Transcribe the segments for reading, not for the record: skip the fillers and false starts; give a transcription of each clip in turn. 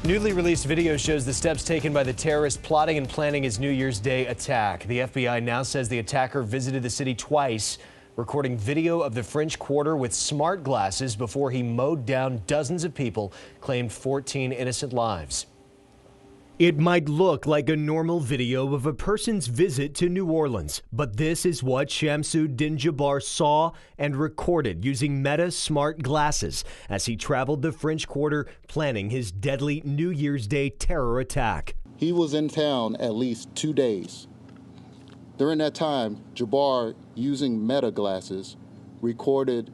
Newly released video shows the steps taken by the terrorist plotting and planning his New Year's Day attack. The FBI now says the attacker visited the city twice, recording video of the French Quarter with smart glasses before he mowed down dozens of people, claimed 14 innocent lives. It might look like a normal video of a person's visit to New Orleans, but this is what Shamsuddin Jabbar saw and recorded using Meta smart glasses as he traveled the French Quarter planning his deadly New Year's Day terror attack. He was in town at least 2 days. During that time, Jabbar, using Meta glasses, recorded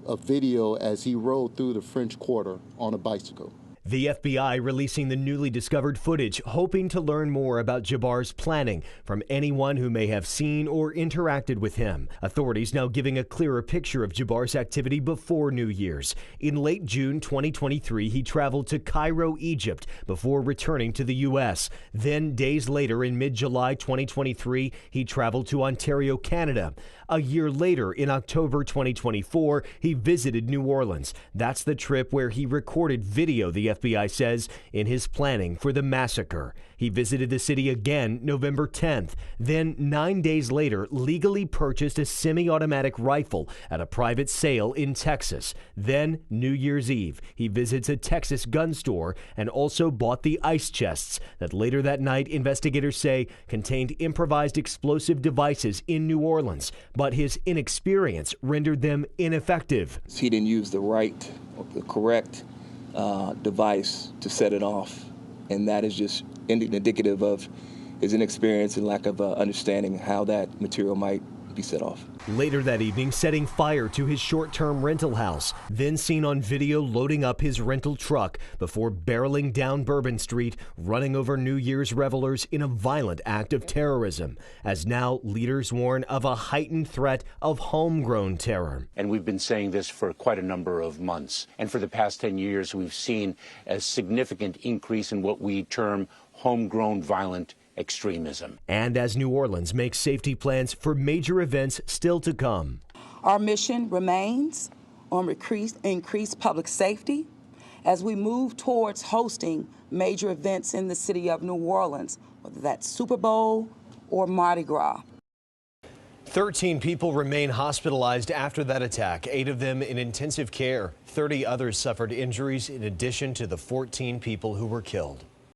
a video as he rode through the French Quarter on a bicycle. The FBI releasing the newly discovered footage, hoping to learn more about Jabbar's planning from anyone who may have seen or interacted with him. Authorities now giving a clearer picture of Jabbar's activity before New Year's. In late June 2023, he traveled to Cairo, Egypt, before returning to the U.S. Then, days later, in mid-July 2023, he traveled to Ontario, Canada. A year later, in October 2024, he visited New Orleans. That's the trip where he recorded video, the FBI says, in his planning for the massacre. He visited the city again November 10th. Then, 9 days later, legally purchased a semi-automatic rifle at a private sale in Texas. Then, New Year's Eve, he visits a Texas gun store and also bought the ice chests that later that night, investigators say, contained improvised explosive devices in New Orleans. But his inexperience rendered them ineffective. He didn't use the correct device to set it off, and that is just indicative of his inexperience and lack of understanding how that material might be set off. Later that evening, setting fire to his short-term rental house, then seen on video loading up his rental truck before barreling down Bourbon Street, running over New Year's revelers in a violent act of terrorism, as now leaders warn of a heightened threat of homegrown terror. And we've been saying this for quite a number of months. And for the past 10 years, we've seen a significant increase in what we term homegrown violent extremism. And as New Orleans makes safety plans for major events still to come. Our mission remains on increased public safety as we move towards hosting major events in the city of New Orleans, whether that's Super Bowl or Mardi Gras. 13 people remain hospitalized after that attack, 8 of them in intensive care. 30 others suffered injuries in addition to the 14 people who were killed.